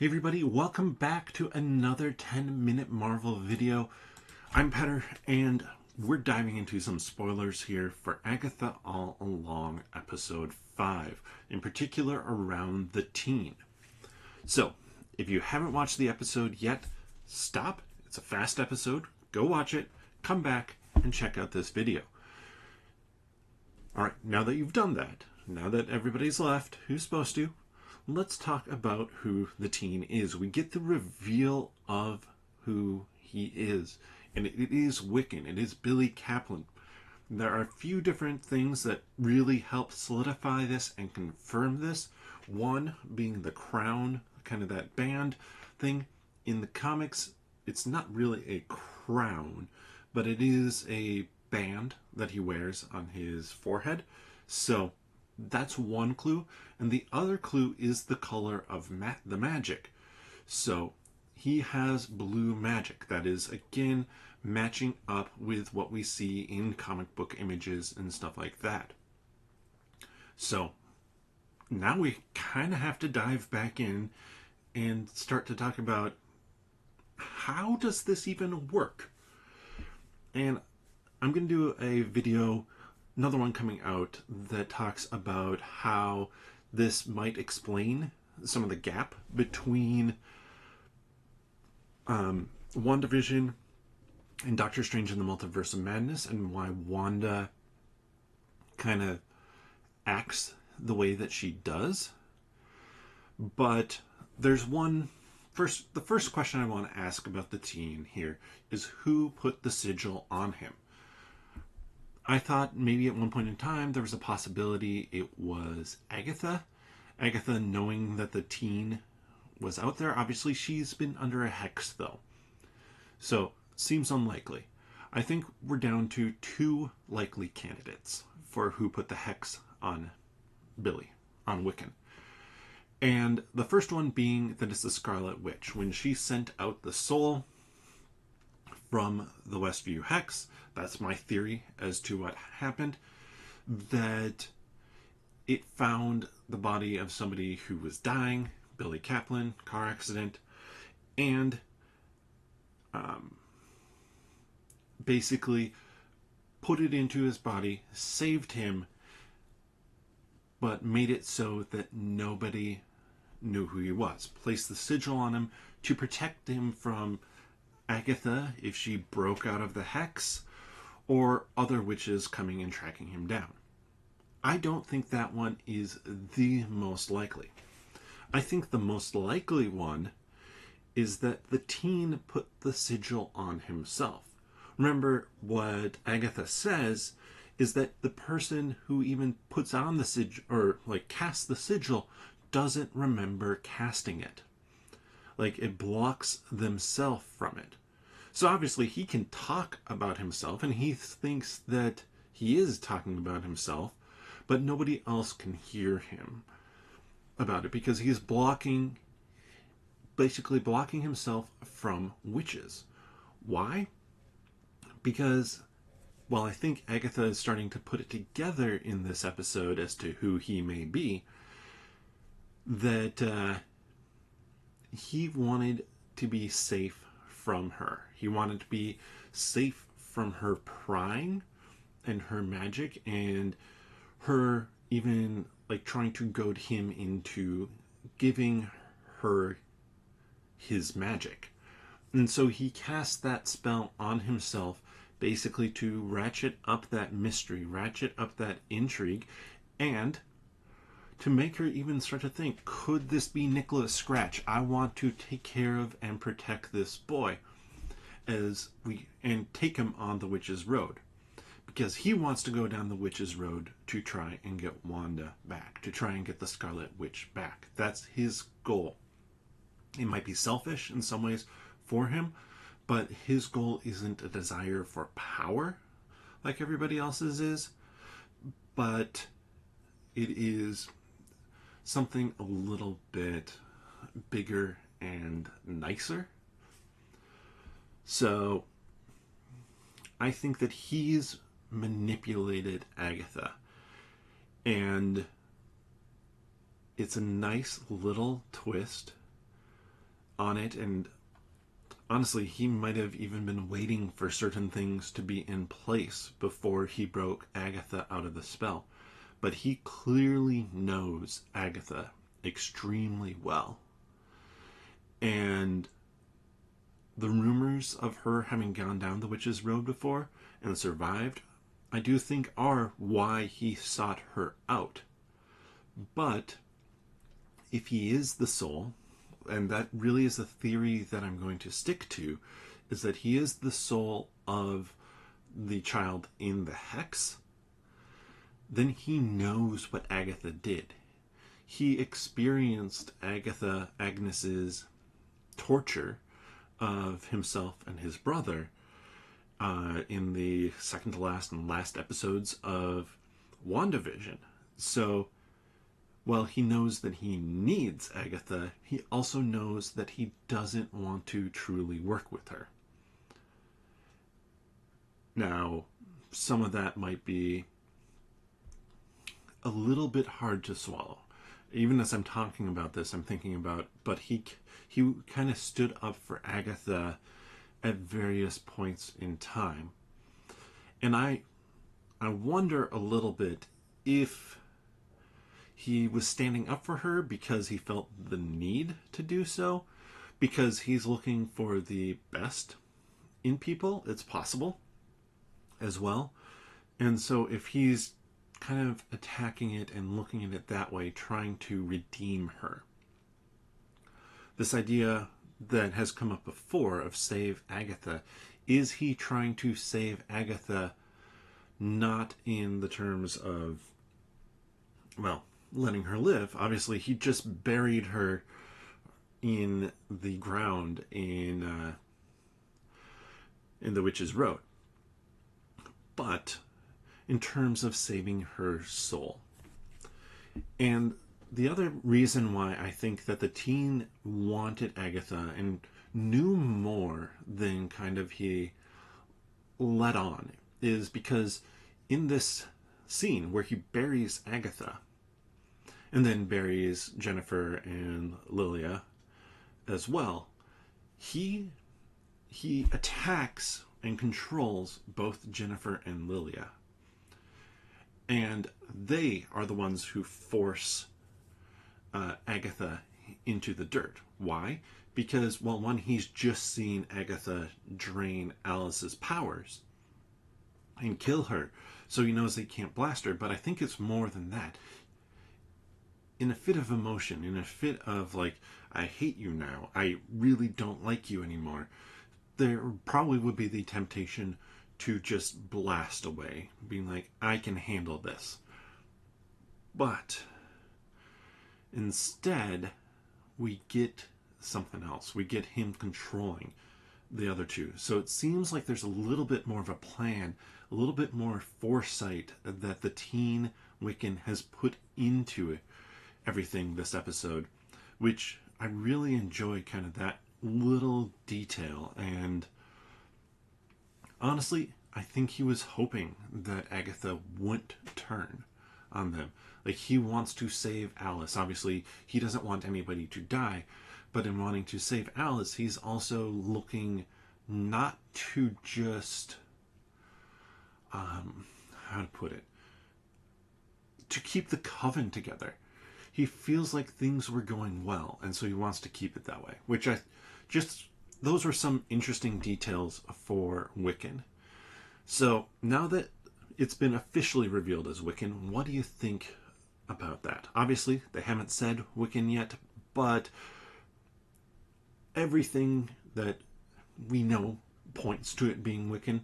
Hey everybody, welcome back to another 10-minute Marvel video. I'm Petter, and we're diving into some spoilers here for Agatha All Along episode 5, in particular around the teen. So, if you haven't watched the episode yet, stop. It's a fast episode. Go watch it, come back, and check out this video. Alright, now that you've done that, now that everybody's left who's supposed to, let's talk about who the teen is. We get the reveal of who he is. And it is Wiccan. It is Billy Kaplan. There are a few different things that really help solidify this and confirm this. One being the crown, kind of that band thing. In the comics, it's not really a crown, but it is a band that he wears on his forehead. So that's one clue. And the other clue is the color of the magic. So he has blue magic. That is, again, matching up with what we see in comic book images and stuff like that. So now we kind of have to dive back in and start to talk about how does this even work? And I'm going to do a video, another one coming out, that talks about how this might explain some of the gap between WandaVision and Doctor Strange in the Multiverse of Madness, and why Wanda kind of acts the way that she does. But there's the first question I want to ask about the teen here is who put the sigil on him? I thought maybe at one point in time there was a possibility it was Agatha. Agatha, knowing that the teen was out there. Obviously, she's been under a hex, though. So, seems unlikely. I think we're down to two likely candidates for who put the hex on Billy, on Wiccan. And the first one being that it's the Scarlet Witch. When she sent out the soul from the Westview Hex, that's my theory as to what happened, that it found the body of somebody who was dying, Billy Kaplan, car accident, and basically put it into his body, saved him, but made it so that nobody knew who he was. Placed the sigil on him to protect him from Agatha if she broke out of the hex, or other witches coming and tracking him down. I don't think that one is the most likely. I think the most likely one is that the teen put the sigil on himself. Remember, what Agatha says is that the person who even puts on the sigil, or casts the sigil, doesn't remember casting it. It blocks themselves from it. So obviously he can talk about himself, and he thinks that he is talking about himself, but nobody else can hear him about it because he's basically blocking himself from witches. Why? Because, well, I think Agatha is starting to put it together in this episode as to who he may be, that he wanted to be safe from her. He wanted to be safe from her prying and her magic, and her even trying to goad him into giving her his magic. And so he cast that spell on himself, basically to ratchet up that mystery, ratchet up that intrigue, and to make her even start to think, could this be Nicholas Scratch? I want to take care of and protect this boy and take him on the witch's road. Because he wants to go down the witch's road to try and get Wanda back, to try and get the Scarlet Witch back. That's his goal. It might be selfish in some ways for him, but his goal isn't a desire for power like everybody else's is, but it is something a little bit bigger and nicer. So I think that he's manipulated Agatha, and it's a nice little twist on it, and honestly, he might have even been waiting for certain things to be in place before he broke Agatha out of the spell. But he clearly knows Agatha extremely well. And the rumors of her having gone down the witch's road before and survived, I do think are why he sought her out. But if he is the soul, and that really is the theory that I'm going to stick to, is that he is the soul of the child in the hex, then he knows what Agatha did. He experienced Agnes's torture of himself and his brother in the second to last and last episodes of WandaVision. So while he knows that he needs Agatha, he also knows that he doesn't want to truly work with her. Now, some of that might be a little bit hard to swallow. Even as I'm talking about this, I'm thinking about, but he kind of stood up for Agatha at various points in time. And I wonder a little bit if he was standing up for her because he felt the need to do so, because he's looking for the best in people. It's possible as well. And so if he's kind of attacking it and looking at it that way, trying to redeem her. This idea that has come up before of save Agatha, is he trying to save Agatha not in the terms of, well, letting her live? Obviously, he just buried her in the ground in the Witch's Road. But in terms of saving her soul. And the other reason why I think that the teen wanted Agatha and knew more than kind of he let on is because in this scene where he buries Agatha and then buries Jennifer and Lilia as well, he attacks and controls both Jennifer and Lilia. And they are the ones who force Agatha into the dirt. Why? Because, well, one, he's just seen Agatha drain Alice's powers and kill her, so he knows they can't blast her. But I think it's more than that. In a fit of emotion, in a fit of, like, I hate you now, I really don't like you anymore, there probably would be the temptation to just blast away, being like, I can handle this. But instead, we get something else. We get him controlling the other two. So it seems like there's a little bit more of a plan, a little bit more foresight that the teen Wiccan has put into everything this episode, which I really enjoy, kind of that little detail. And honestly, I think he was hoping that Agatha wouldn't turn on them. Like, he wants to save Alice. Obviously, he doesn't want anybody to die, but in wanting to save Alice, he's also looking not to just, how to put it, to keep the coven together. He feels like things were going well, and so he wants to keep it that way, which those were some interesting details for Wiccan. So now that it's been officially revealed as Wiccan, what do you think about that? Obviously, they haven't said Wiccan yet, but everything that we know points to it being Wiccan.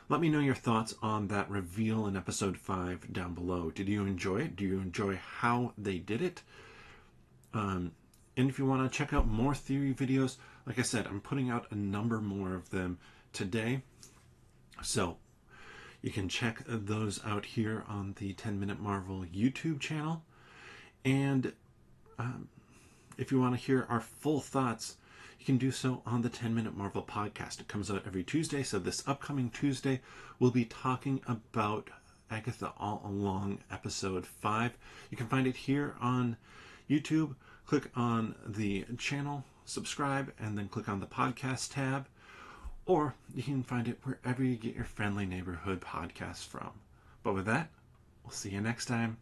Let me know your thoughts on that reveal in episode 5 down below. Did you enjoy it? Do you enjoy how they did it? And if you want to check out more theory videos, like I said, I'm putting out a number more of them today. So you can check those out here on the 10 Minute Marvel YouTube channel. And if you want to hear our full thoughts, you can do so on the 10 Minute Marvel podcast. It comes out every Tuesday. So this upcoming Tuesday, we'll be talking about Agatha All Along episode 5. You can find it here on YouTube. click on the channel, subscribe, and then click on the podcast tab. Or you can find it wherever you get your friendly neighborhood podcasts from. But with that, we'll see you next time.